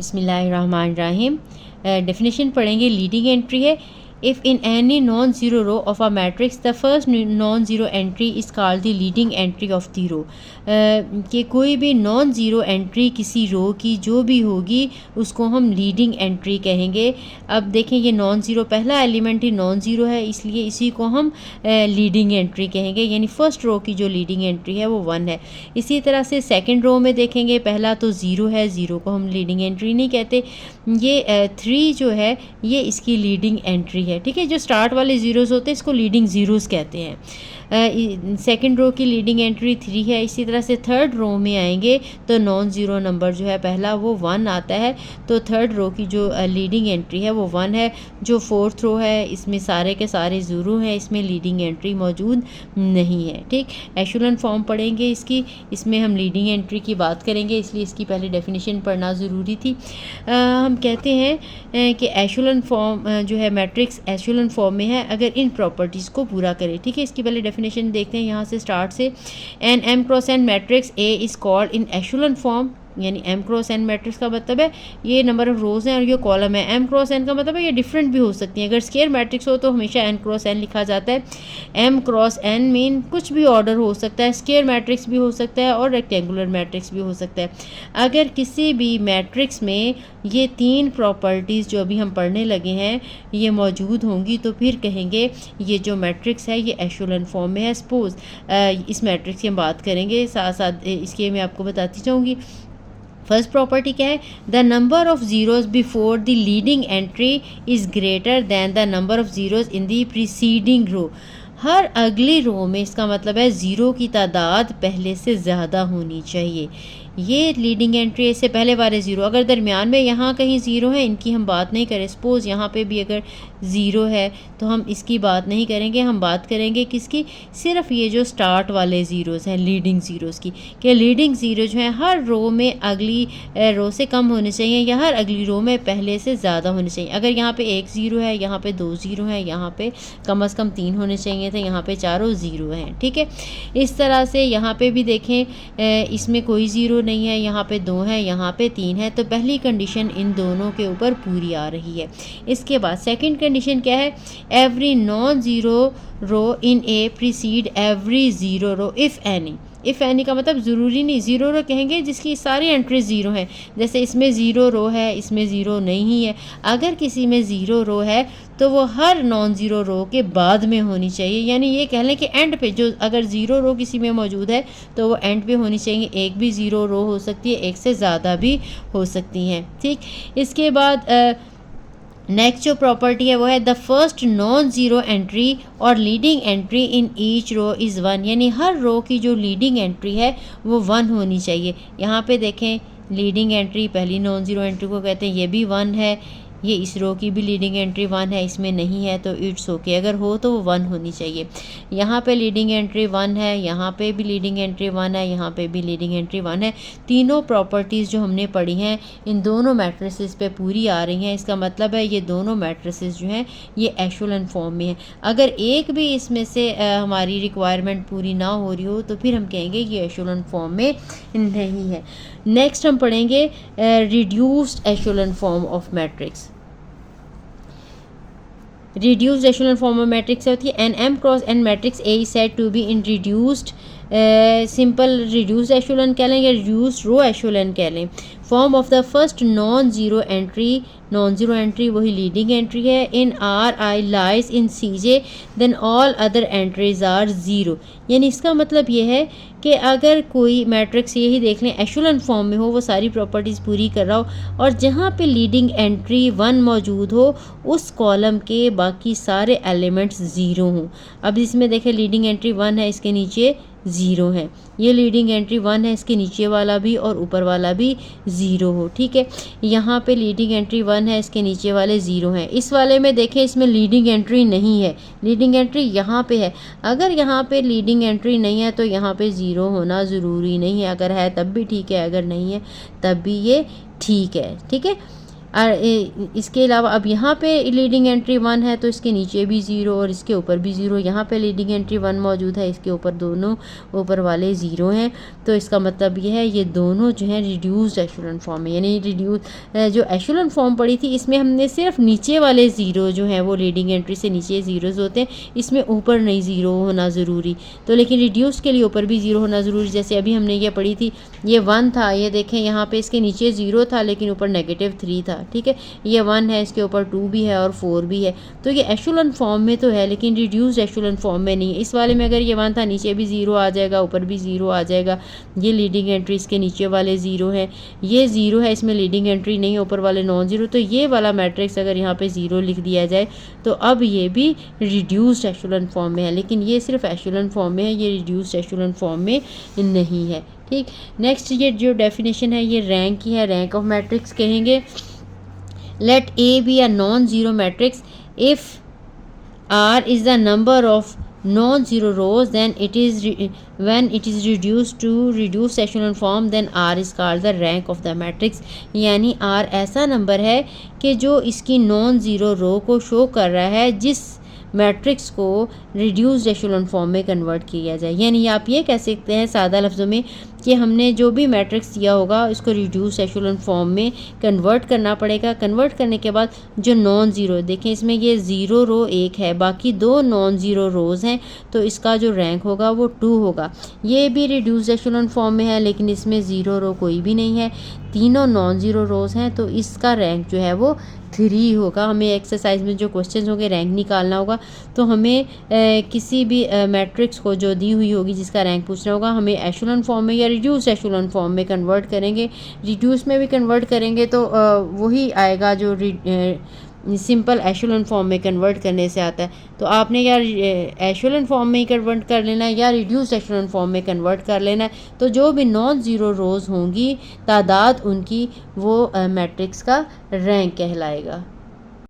बिस्मिल्लाहिर्रहमानिर्रहीम। डेफिनेशन पढ़ेंगे। Leading entry है if in any non zero row of a matrix the first non zero entry is called the leading entry of the row. कि कोई भी non zero entry किसी रो की जो भी होगी उसको हम लीडिंग एंट्री कहेंगे। अब देखें ये नॉन ज़ीरो पहला एलिमेंट ही नॉन ज़ीरो है, इसलिए इसी को हम लीडिंग एंट्री कहेंगे, यानी फर्स्ट रो की जो लीडिंग एंट्री है वो 1 है। इसी तरह से सेकंड रो में देखेंगे, पहला तो ज़ीरो है, ज़ीरो को हम लीडिंग एंट्री नहीं कहते। ये 3 जो है ये इसकी लीडिंग एंट्री है, ठीक है। जो स्टार्ट वाले ज़ीरोज़ होते हैं इसको लीडिंग ज़ीरोज़ कहते हैं। सेकंड रो की लीडिंग एंट्री 3 है। इसी तरह से थर्ड रो में आएंगे तो नॉन ज़ीरो नंबर जो है पहला वो 1 आता है, तो थर्ड रो की जो लीडिंग एंट्री है वो 1 है। जो फोर्थ रो है इसमें सारे के सारे ज़ीरो हैं, इसमें लीडिंग एंट्री मौजूद नहीं है, ठीक। एशुलन फॉर्म पढ़ेंगे इसकी, इसमें हम लीडिंग एंट्री की बात करेंगे, इसलिए इसकी पहले डेफिनेशन पढ़ना ज़रूरी थी। हम कहते हैं कि एशुलन फॉर्म जो है मैट्रिक्स एशुलन फॉर्म में है अगर इन प्रॉपर्टीज़ को पूरा करे, ठीक है। इसकी पहले डेफिनेशन देखते हैं यहाँ से स्टार्ट से। An m cross n matrix A is called in echelon form, यानी एम क्रॉस एन मैट्रिक्स का मतलब है ये नंबर ऑफ रोज़ हैं और ये कॉलम है। एम क्रॉस एन का मतलब है ये डिफरेंट भी हो सकती हैं। अगर स्केयर मैट्रिक्स हो तो हमेशा एन क्रॉस एन लिखा जाता है। एम क्रॉस एन मीन कुछ भी ऑर्डर हो सकता है, स्केयर मैट्रिक्स भी हो सकता है और रेक्टेंगुलर मैट्रिक्स भी हो सकता है। अगर किसी भी मैट्रिक्स में ये 3 प्रॉपर्टीज़ जो अभी हम पढ़ने लगे हैं ये मौजूद होंगी तो फिर कहेंगे ये जो मैट्रिक्स है ये एशुलन फॉर्म में है। सपोज़ इस मैट्रिक्स की हम बात करेंगे, साथ साथ इसके मैं आपको बताती जाऊँगी। फर्स्ट प्रॉपर्टी क्या है? The number of zeros before the leading entry is greater than the number of zeros in the preceding row. हर अगली रो में, इसका मतलब है ज़ीरो की तादाद पहले से ज़्यादा होनी चाहिए। ये लीडिंग एंट्री से पहले वाले ज़ीरो, अगर दरमियान में यहाँ कहीं ज़ीरो है इनकी हम बात नहीं करें। सपोज़ यहाँ पे भी अगर ज़ीरो है तो हम इसकी बात नहीं करेंगे, हम बात करेंगे किसकी? सिर्फ ये जो स्टार्ट वाले ज़ीरोज़ हैं लीडिंग ज़ीरोज़ की, कि लीडिंग ज़ीरो जो है हर रो में अगली रो से कम होने चाहिए या हर अगली रो में पहले से ज़्यादा होने चाहिए। अगर यहाँ पे 1 ज़ीरो है, यहाँ पे 2 ज़ीरो है, यहाँ पे कम से कम 3 होने चाहिए थे, यहाँ पे चारों ज़ीरो हैं, ठीक है। इस तरह से यहाँ पे भी देखें इसमें कोई ज़ीरो नहीं है, यहाँ पे 2 है, यहाँ पे 3 है, तो पहली कंडीशन इन दोनों के ऊपर पूरी आ रही है। इसके बाद सेकंड कंडीशन क्या है? Every non zero row in A precede every zero row if any. If any का मतलब ज़रूरी नहीं ज़ीरो रो कहेंगे जिसकी सारी एंट्रीज ज़ीरो हैं। जैसे इसमें ज़ीरो रो है, इसमें ज़ीरो नहीं है। अगर किसी में ज़ीरो रो है तो वो हर नॉन ज़ीरो रो के बाद में होनी चाहिए, यानी ये कह लें कि एंड पे जो अगर ज़ीरो रो किसी में मौजूद है तो वो एंड पे होनी चाहिए। एक भी ज़ीरो रो हो सकती है, एक से ज़्यादा भी हो सकती हैं, ठीक। इसके बाद नेक्स्ट जो प्रॉपर्टी है वो है the first non zero entry और leading entry in each row is 1, यानी हर रो की जो लीडिंग एंट्री है वो 1 होनी चाहिए। यहाँ पे देखें लीडिंग एंट्री पहली नॉन ज़ीरो एंट्री को कहते हैं, ये भी 1 है। ये इस रो की भी लीडिंग एंट्री 1 है, इसमें नहीं है तो इट्स ओके, अगर हो तो वो 1 होनी चाहिए। यहाँ पे लीडिंग एंट्री 1 है, यहाँ पे भी लीडिंग एंट्री 1 है, यहाँ पे भी लीडिंग एंट्री 1 है। तीनों प्रॉपर्टीज़ जो हमने पढ़ी हैं इन दोनों मैट्रिसेस पे पूरी आ रही हैं। इसका मतलब है ये दोनों मैट्रिसेस जो हैं ये एशुलन फॉर्म में है। अगर एक भी इसमें से हमारी रिक्वायरमेंट पूरी ना हो रही हो तो फिर हम कहेंगे ये एशुलन फॉर्म में नहीं है। नेक्स्ट हम पढ़ेंगे reduced echelon form of matrix. Reduced echelon form of matrix होती है an m cross n matrix A is said to be in reduced simple reduced echelon कह लें या रिड्यूस्ड रो एशुलन कह लें। Form of the first non zero entry, non zero entry वही leading entry है, in R I lies in C J then all other entries are zero. यानी इसका मतलब ये है कि अगर कोई मैट्रिक्स यही देख लें एशुलन फॉर्म में हो, वो सारी प्रॉपर्टीज़ पूरी कर रहा हो और जहाँ पे लीडिंग एंट्री 1 मौजूद हो उस कॉलम के बाकी सारे एलिमेंट्स ज़ीरो हों। अब इसमें देखें लीडिंग एंट्री 1 है, इसके नीचे ज़ीरो है, ये लीडिंग एंट्री 1 है, इसके नीचे वाला भी और ऊपर वाला भी ज़ीरो हो, ठीक है। यहाँ पे लीडिंग एंट्री 1 है, इसके नीचे वाले ज़ीरो हैं। इस वाले में देखें इसमें लीडिंग एंट्री नहीं है, लीडिंग एंट्री यहाँ पे है। अगर यहाँ पे लीडिंग एंट्री नहीं है तो यहाँ पे ज़ीरो होना ज़रूरी नहीं है, अगर है तब भी ठीक है, अगर नहीं है तब भी ये ठीक है, ठीक है। इसके अलावा अब यहाँ पे लीडिंग एंट्री 1 है तो इसके नीचे भी 0 और इसके ऊपर भी 0, यहाँ पे लीडिंग एंट्री 1 मौजूद है, इसके ऊपर दोनों ऊपर वाले 0 हैं। तो इसका मतलब ये है ये दोनों जो हैं रिड्यूस्ड एशेलन फॉर्म में, यानी जो एशेलन फॉर्म पड़ी थी इसमें हमने सिर्फ नीचे वाले 0 जो हैं वो लीडिंग एंट्री से नीचे 0 होते हैं, इसमें ऊपर नहीं 0 होना ज़रूरी। तो लेकिन रिड्यूस के लिए ऊपर भी 0 होना ज़रूरी। जैसे अभी हमने ये पढ़ी थी, ये 1 था, ये देखें यहाँ पे इसके नीचे 0 था लेकिन ऊपर -3 था, ठीक है। ये 1 है, इसके ऊपर 2 भी है और 4 भी है। तो ये एशेलन फॉर्म में तो है लेकिन रिड्यूस्ड एशेलन फॉर्म में नहीं है। इस वाले में अगर ये 1 था, नीचे भी 0 आ जाएगा, ऊपर भी 0 आ जाएगा। ये लीडिंग एंट्री, इसके नीचे वाले 0 हैं, ये 0 है, इसमें लीडिंग एंट्री नहीं, ऊपर वाले नॉन 0। तो ये वाला मैट्रिक्स अगर यहाँ पे 0 लिख दिया जाए तो अब ये भी रिड्यूस्ड एशेलन फॉर्म में है, लेकिन ये सिर्फ एशेलन फॉर्म में है, ये रिड्यूस्ड एशेलन फॉर्म में नहीं है, ठीक। नेक्स्ट ये जो डेफिनेशन है ये रैंक की है, रैंक ऑफ मैट्रिक्स कहेंगे। Let A be a non zero matrix if R is the number of non-zero rows, then when it is reduced to reduced echelon form, then R is called the rank of the matrix। यानी R ऐसा number है कि जो इसकी non zero रो को show कर रहा है जिस मैट्रिक्स को रिड्यूस्ड एशेलन फॉर्म में कन्वर्ट किया जाए। यानी आप ये कह सकते हैं सादा लफ्ज़ों में कि हमने जो भी मैट्रिक्स दिया होगा इसको रिड्यूस्ड एशेलन फॉर्म में कन्वर्ट करना पड़ेगा। कन्वर्ट करने के बाद जो नॉन ज़ीरो, देखें इसमें ये 0 रो 1 है, बाकी 2 नॉन ज़ीरो रोज़ हैं, तो इसका जो रैंक होगा वो 2 होगा। ये भी रिड्यूस्ड एशेलन फॉर्म में है लेकिन इसमें 0 रो कोई भी नहीं है, तीनों नॉन ज़ीरो रोज़ हैं, तो इसका रैंक जो है वो 3 होगा। हमें एक्सरसाइज में जो क्वेश्चन होंगे रैंक निकालना होगा, तो हमें किसी भी मैट्रिक्स को जो दी हुई होगी जिसका रैंक पूछना होगा, हमें एशेलन फॉर्म में या रिड्यूस एशेलन फॉर्म में कन्वर्ट करेंगे। रिड्यूस में भी कन्वर्ट करेंगे तो वही आएगा जो सिंपल एशेलन फॉर्म में कन्वर्ट करने से आता है। तो आपने या एशेलन फॉर्म में ही कन्वर्ट कर लेना है या रिड्यूस एशेलन फॉर्म में कन्वर्ट कर लेना है। तो जो भी नॉन ज़ीरो रोज़ होंगी तादाद उनकी, वो मैट्रिक्स का रैंक कहलाएगा।